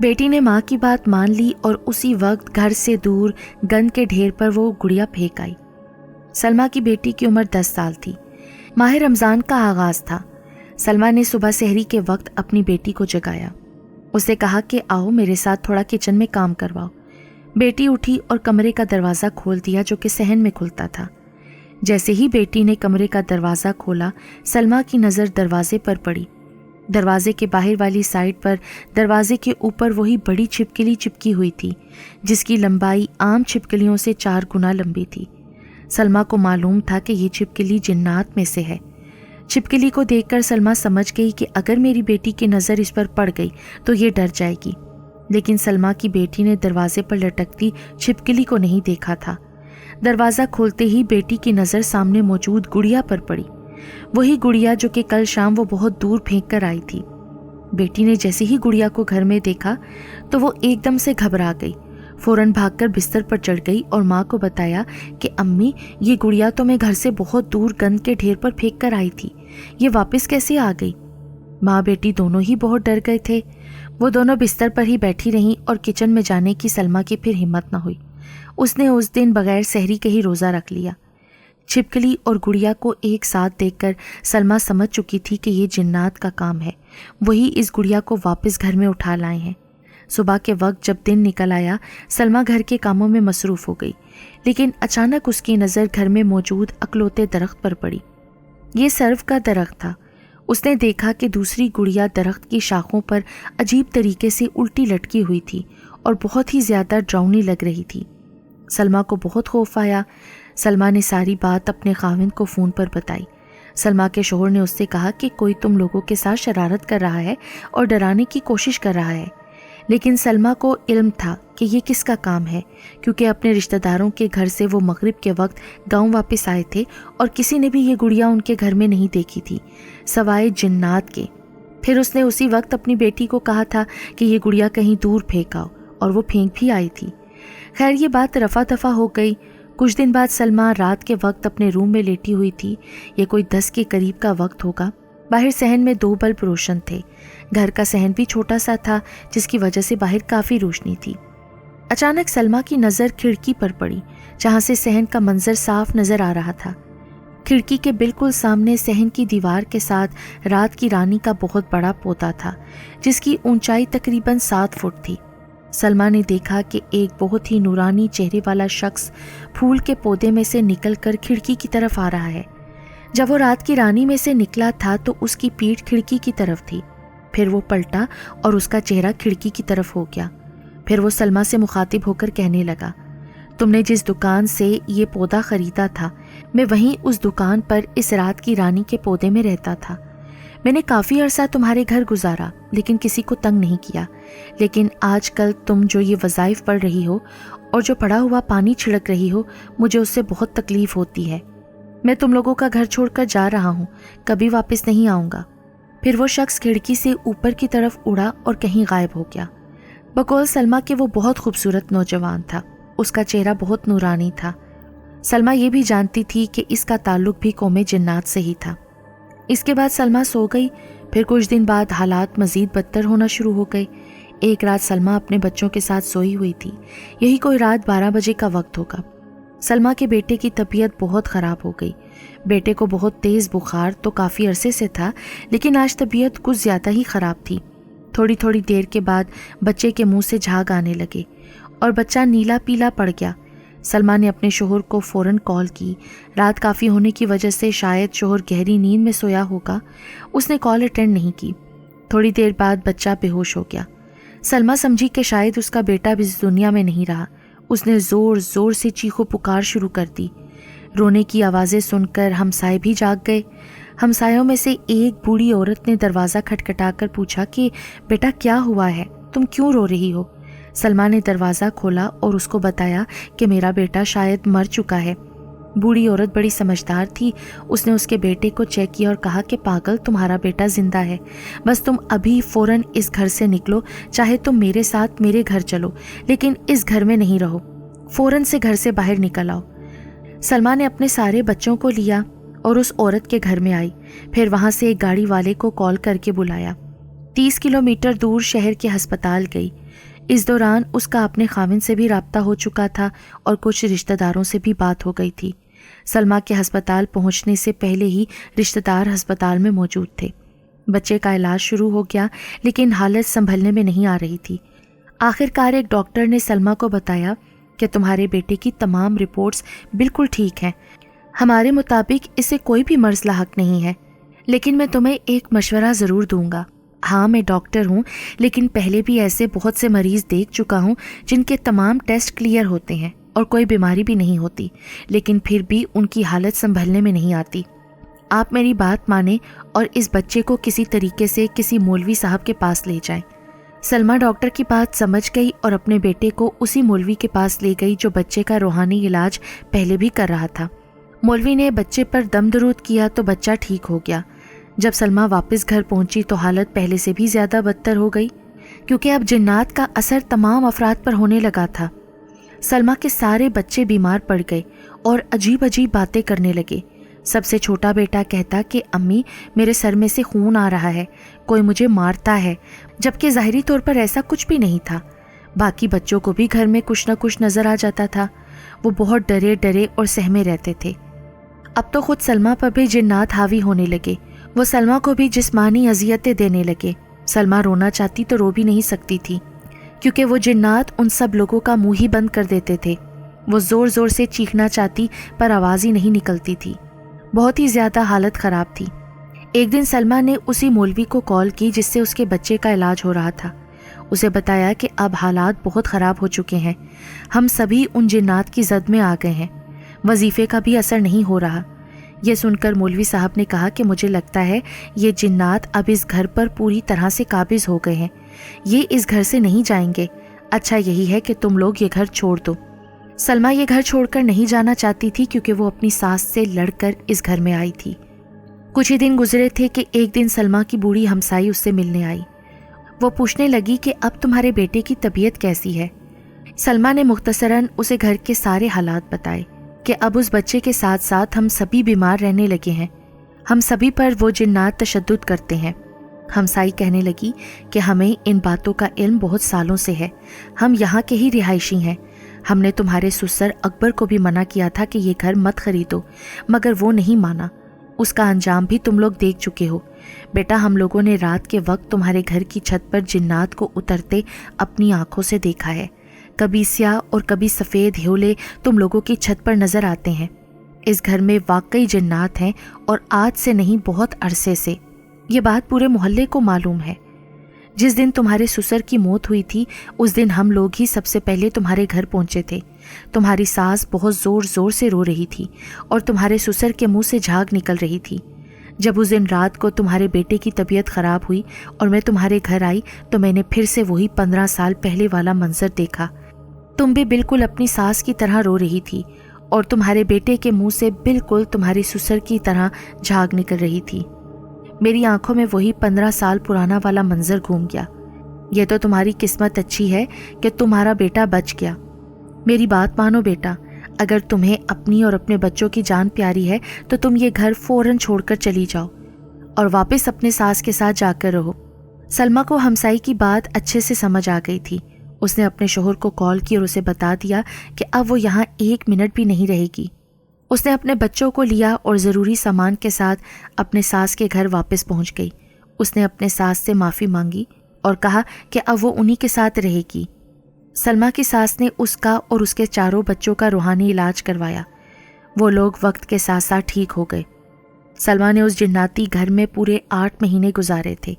بیٹی نے ماں کی بات مان لی اور اسی وقت گھر سے دور گند کے ڈھیر پر وہ گڑیا پھینک آئی۔ سلمیٰ کی بیٹی کی عمر 10 سال تھی۔ ماہ رمضان کا آغاز تھا۔ سلمیٰ نے صبح سحری کے وقت اپنی بیٹی کو جگایا۔ اسے کہا کہ آؤ میرے ساتھ تھوڑا کچن میں کام کرواؤ۔ بیٹی اٹھی اور کمرے کا دروازہ کھول دیا جو کہ صحن میں کھلتا تھا۔ جیسے ہی بیٹی نے کمرے کا دروازہ کھولا، سلمیٰ کی نظر دروازے پر پڑی۔ دروازے کے باہر والی سائڈ پر دروازے کے اوپر وہی بڑی چھپکلی چپکی ہوئی تھی جس کی لمبائی عام چھپکلیوں سے 4 گنا لمبی تھی۔ سلمیٰ کو معلوم تھا کہ یہ چھپکلی جنات میں سے ہے۔ چھپکلی کو دیکھ کر سلمیٰ سمجھ گئی کہ اگر میری بیٹی کی نظر اس پر پڑ گئی تو یہ ڈر جائے گی، لیکن سلمیٰ کی بیٹی نے دروازے پر لٹکتی چھپکلی کو نہیں دیکھا تھا۔ دروازہ کھولتے ہی بیٹی کی نظر سامنے موجود گڑیا پر پڑی، وہی گڑیا جو کہ کل شام وہ بہت دور پھینک کر آئی تھی۔ بیٹی نے جیسے ہی گڑیا کو گھر میں دیکھا تو وہ ایک دم سے گھبرا گئی، فوراً بھاگ کر بستر پر چڑھ گئی اور ماں کو بتایا کہ امی، یہ گڑیا تو میں گھر سے بہت دور گند کے ڈھیر پر پھینک کر آئی تھی، یہ واپس کیسے آ گئی؟ ماں بیٹی دونوں ہی بہت ڈر گئے تھے۔ وہ دونوں بستر پر ہی بیٹھی رہیں اور کچن میں جانے کی سلمیٰ کی پھر ہمت نہ ہوئی۔ اس نے اس دن بغیر سحری کے ہی روزہ رکھ لیا۔ چھپکلی اور گڑیا کو ایک ساتھ دیکھ کر سلمیٰ سمجھ چکی تھی کہ یہ جنات کا کام ہے، وہی اس گڑیا کو واپس گھر میں اٹھا لائے ہیں۔ صبح کے وقت جب دن نکل آیا، سلمیٰ گھر کے کاموں میں مصروف ہو گئی، لیکن اچانک اس کی نظر گھر میں موجود اکلوتے درخت پر پڑی۔ یہ سرو کا درخت تھا۔ اس نے دیکھا کہ دوسری گڑیا درخت کی شاخوں پر عجیب طریقے سے الٹی لٹکی ہوئی تھی اور بہت ہی زیادہ ڈراؤنی لگ رہی تھی۔ سلمیٰ کو بہت خوف آیا۔ سلمیٰ نے ساری بات اپنے خاوند کو فون پر بتائی۔ سلمیٰ کے شوہر نے اس سے کہا کہ کوئی تم لوگوں کے ساتھ شرارت کر رہا ہے اور ڈرانے کی کوشش کر رہا ہے، لیکن سلمیٰ کو علم تھا کہ یہ کس کا کام ہے، کیونکہ اپنے رشتہ داروں کے گھر سے وہ مغرب کے وقت گاؤں واپس آئے تھے اور کسی نے بھی یہ گڑیا ان کے گھر میں نہیں دیکھی تھی سوائے جنات کے۔ پھر اس نے اسی وقت اپنی بیٹی کو کہا تھا کہ یہ گڑیا کہیں دور پھینک آؤ، اور وہ پھینک بھی آئی تھی۔ خیر یہ بات رفع دفع ہو گئی۔ کچھ دن بعد سلمیٰ رات کے وقت اپنے روم میں لیٹی ہوئی تھی۔ یہ کوئی 10 کے قریب کا وقت ہوگا۔ باہر صحن میں 2 بلب روشن تھے۔ گھر کا صحن بھی چھوٹا سا تھا جس کی وجہ سے باہر کافی روشنی تھی۔ اچانک سلمیٰ کی نظر کھڑکی پر پڑی جہاں سے صحن کا منظر صاف نظر آ رہا تھا۔ کھڑکی کے بالکل سامنے صحن کی دیوار کے ساتھ رات کی رانی کا بہت بڑا پودا تھا جس کی اونچائی تقریباً 7 فٹ تھی۔ سلمیٰ نے دیکھا کہ ایک بہت ہی نورانی چہرے والا شخص پھول کے پودے میں سے نکل کر کھڑکی کی طرف آ رہا ہے۔ جب وہ رات کی رانی میں سے نکلا تھا تو اس کی پیٹھ کھڑکی کی طرف تھی، پھر وہ پلٹا اور اس کا چہرہ کھڑکی کی طرف ہو گیا۔ پھر وہ سلمیٰ سے مخاطب ہو کر کہنے لگا، تم نے جس دکان سے یہ پودا خریدا تھا، میں وہیں اس دکان پر اس رات کی رانی کے پودے میں رہتا تھا۔ میں نے کافی عرصہ تمہارے گھر گزارا لیکن کسی کو تنگ نہیں کیا، لیکن آج کل تم جو یہ وظائف پڑھ رہی ہو اور جو پڑا ہوا پانی چھڑک رہی ہو، مجھے اس سے بہت تکلیف ہوتی ہے۔ میں تم لوگوں کا گھر چھوڑ کر جا رہا ہوں، کبھی واپس نہیں آؤں گا۔ پھر وہ شخص کھڑکی سے اوپر کی طرف اڑا اور کہیں غائب ہو گیا۔ بقول سلمیٰ کہ وہ بہت خوبصورت نوجوان تھا، اس کا چہرہ بہت نورانی تھا۔ سلمیٰ یہ بھی جانتی تھی کہ اس کا تعلق بھی قوم جنات سے ہی تھا۔ اس کے بعد سلمیٰ سو گئی۔ پھر کچھ دن بعد حالات مزید بدتر ہونا شروع ہو گئے۔ ایک رات سلمیٰ اپنے بچوں کے ساتھ سوئی ہوئی تھی، یہی کوئی رات 12 بجے کا وقت ہوگا۔ سلمیٰ کے بیٹے کی طبیعت بہت خراب ہو گئی۔ بیٹے کو بہت تیز بخار تو کافی عرصے سے تھا، لیکن آج طبیعت کچھ زیادہ ہی خراب تھی۔ تھوڑی دیر کے بعد بچے کے منہ سے جھاگ آنے لگے اور بچہ نیلا پیلا پڑ گیا۔ سلمیٰ نے اپنے شوہر کو فوراً کال کی۔ رات کافی ہونے کی وجہ سے شاید شوہر گہری نیند میں سویا ہوگا، اس نے کال اٹینڈ نہیں کی۔ تھوڑی دیر بعد بچہ بے ہوش ہو گیا۔ سلمیٰ سمجھی کہ شاید اس کا بیٹا بھی اس دنیا میں نہیں رہا۔ اس نے زور زور سے چیخو پکار شروع کر دی۔ رونے کی آوازیں سن کر ہمسائے بھی جاگ گئے۔ ہمسایوں میں سے ایک بوڑھی عورت نے دروازہ کھٹکھٹا کر پوچھا کہ بیٹا کیا ہوا ہے، تم کیوں رو رہی ہو؟ سلمیٰ نے دروازہ کھولا اور اس کو بتایا کہ میرا بیٹا شاید مر چکا ہے۔ بوڑھی عورت بڑی سمجھدار تھی، اس نے اس کے بیٹے کو چیک کیا اور کہا کہ پاگل، تمہارا بیٹا زندہ ہے، بس تم ابھی فوراً اس گھر سے نکلو، چاہے تم میرے ساتھ میرے گھر چلو، لیکن اس گھر میں نہیں رہو، فوراً سے گھر سے باہر نکل آؤ۔ سلمیٰ نے اپنے سارے بچوں کو لیا اور اس عورت کے گھر میں آئی، پھر وہاں سے ایک گاڑی والے کو کال کر کے بلایا۔ 30 کلومیٹر دور شہر کے ہسپتال گئی۔ اس دوران اس کا اپنے خاوند سے بھی رابطہ ہو چکا تھا اور کچھ رشتہ داروں سے بھی بات ہو گئی تھی۔ سلمیٰ کے ہسپتال پہنچنے سے پہلے ہی رشتہ دار ہسپتال میں موجود تھے۔ بچے کا علاج شروع ہو گیا لیکن حالت سنبھلنے میں نہیں آ رہی تھی۔ آخر کار ایک ڈاکٹر نے سلمیٰ کو بتایا کہ تمہارے بیٹے کی تمام رپورٹس بالکل ٹھیک ہیں، ہمارے مطابق اسے کوئی بھی مرض لاحق نہیں ہے، لیکن میں تمہیں ایک مشورہ ضرور دوں گا۔ ہاں میں ڈاکٹر ہوں، لیکن پہلے بھی ایسے بہت سے مریض دیکھ چکا ہوں جن کے تمام ٹیسٹ کلیئر ہوتے ہیں اور کوئی بیماری بھی نہیں ہوتی، لیکن پھر بھی ان کی حالت سنبھلنے میں نہیں آتی۔ آپ میری بات مانیں اور اس بچے کو کسی طریقے سے کسی مولوی صاحب کے پاس لے جائیں۔ سلمیٰ ڈاکٹر کی بات سمجھ گئی اور اپنے بیٹے کو اسی مولوی کے پاس لے گئی جو بچے کا روحانی علاج پہلے بھی کر رہا تھا۔ مولوی نے بچے پر دم درود کیا تو بچہ ٹھیک ہو گیا۔ جب سلمیٰ واپس گھر پہنچی تو حالت پہلے سے بھی زیادہ بدتر ہو گئی، کیونکہ اب جنات کا اثر تمام افراد پر ہونے لگا تھا۔ سلمیٰ کے سارے بچے بیمار پڑ گئے اور عجیب عجیب باتیں کرنے لگے۔ سب سے چھوٹا بیٹا کہتا کہ امی میرے سر میں سے خون آ رہا ہے، کوئی مجھے مارتا ہے، جبکہ ظاہری طور پر ایسا کچھ بھی نہیں تھا۔ باقی بچوں کو بھی گھر میں کچھ نہ کچھ نظر آ جاتا تھا۔ وہ بہت ڈرے ڈرے اور سہمے رہتے تھے۔ اب تو خود سلمیٰ پر بھی جنات حاوی ہونے لگے۔ وہ سلمیٰ کو بھی جسمانی اذیتیں دینے لگے۔ سلمیٰ رونا چاہتی تو رو بھی نہیں سکتی تھی، کیونکہ وہ جنات ان سب لوگوں کا منہ ہی بند کر دیتے تھے۔ وہ زور زور سے چیخنا چاہتی پر آواز ہی نہیں نکلتی تھی۔ بہت ہی زیادہ حالت خراب تھی۔ ایک دن سلمیٰ نے اسی مولوی کو کال کی جس سے اس کے بچے کا علاج ہو رہا تھا۔ اسے بتایا کہ اب حالات بہت خراب ہو چکے ہیں، ہم سبھی ان جنات کی زد میں آ گئے ہیں، وظیفے کا بھی اثر نہیں ہو رہا۔ یہ سن کر مولوی صاحب نے کہا کہ مجھے لگتا ہے یہ جنات اب اس گھر پر پوری طرح سے قابض ہو گئے ہیں، یہ اس گھر سے نہیں جائیں گے۔ اچھا یہی ہے کہ تم لوگ یہ گھر چھوڑ دو۔ سلمیٰ یہ گھر چھوڑ کر نہیں جانا چاہتی تھی کیونکہ وہ اپنی ساس سے لڑ کر اس گھر میں آئی تھی۔ کچھ ہی دن گزرے تھے کہ ایک دن سلمیٰ کی بوڑھی ہمسائی اس سے ملنے آئی۔ وہ پوچھنے لگی کہ اب تمہارے بیٹے کی طبیعت کیسی ہے؟ سلمیٰ نے مختصراً اسے گھر کے سارے حالات بتائے کہ اب اس بچے کے ساتھ ساتھ ہم سبھی بیمار رہنے لگے ہیں، ہم سبھی پر وہ جنات تشدد کرتے ہیں۔ ہمسائی کہنے لگی کہ ہمیں ان باتوں کا علم بہت سالوں سے ہے، ہم یہاں کے ہی رہائشی ہیں۔ ہم نے تمہارے سسر اکبر کو بھی منع کیا تھا کہ یہ گھر مت خریدو، مگر وہ نہیں مانا۔ اس کا انجام بھی تم لوگ دیکھ چکے ہو۔ بیٹا ہم لوگوں نے رات کے وقت تمہارے گھر کی چھت پر جنات کو اترتے اپنی آنکھوں سے دیکھا ہے۔ کبھی سیاہ اور کبھی سفید ہیولے تم لوگوں کی چھت پر نظر آتے ہیں۔ اس گھر میں واقعی جنات ہیں اور آج سے نہیں بہت عرصے سے۔ یہ بات پورے محلے کو معلوم ہے۔ جس دن تمہارے سسر کی موت ہوئی تھی اس دن ہم لوگ ہی سب سے پہلے تمہارے گھر پہنچے تھے۔ تمہاری ساس بہت زور زور سے رو رہی تھی اور تمہارے سسر کے منہ سے جھاگ نکل رہی تھی۔ جب اس دن رات کو تمہارے بیٹے کی طبیعت خراب ہوئی اور میں تمہارے گھر آئی تو میں نے پھر سے وہی 15 سال پہلے والا منظر دیکھا۔ تم بھی بالکل اپنی ساس کی طرح رو رہی تھی اور تمہارے بیٹے کے منہ سے بالکل تمہارے سسر کی طرح جھاگ نکل رہی تھی۔ میری آنکھوں میں وہی 15 سال پرانا والا منظر گھوم گیا۔ یہ تو تمہاری قسمت اچھی ہے کہ تمہارا بیٹا بچ گیا۔ میری بات مانو بیٹا، اگر تمہیں اپنی اور اپنے بچوں کی جان پیاری ہے تو تم یہ گھر فوراً چھوڑ کر چلی جاؤ اور واپس اپنے ساس کے ساتھ جا کر رہو۔ سلمیٰ کو ہمسائی کی بات اچھے سے سمجھ آ گئی تھی۔ اس نے اپنے شوہر کو کال کی اور اسے بتا دیا کہ اب وہ یہاں 1 منٹ بھی نہیں رہے گی۔ اس نے اپنے بچوں کو لیا اور ضروری سامان کے ساتھ اپنے ساس کے گھر واپس پہنچ گئی۔ اس نے اپنے ساس سے معافی مانگی اور کہا کہ اب وہ انہی کے ساتھ رہے گی۔ سلمیٰ کی ساس نے اس کا اور اس کے 4 بچوں کا روحانی علاج کروایا۔ وہ لوگ وقت کے ساتھ ساتھ ٹھیک ہو گئے۔ سلمیٰ نے اس جناتی گھر میں پورے 8 مہینے گزارے تھے۔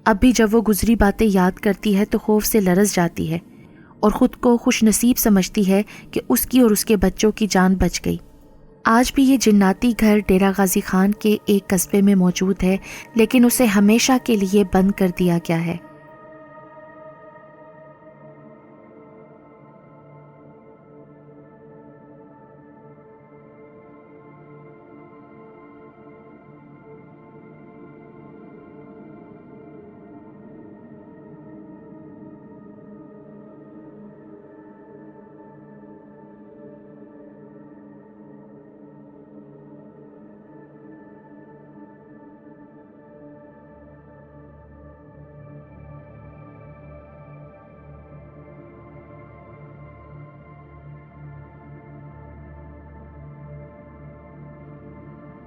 اب بھی جب وہ گزری باتیں یاد کرتی ہے تو خوف سے لرز جاتی ہے اور خود کو خوش نصیب سمجھتی ہے کہ اس کی اور اس کے بچوں کی جان بچ گئی۔ آج بھی یہ جناتی گھر ڈیرہ غازی خان کے ایک قصبے میں موجود ہے، لیکن اسے ہمیشہ کے لیے بند کر دیا گیا ہے۔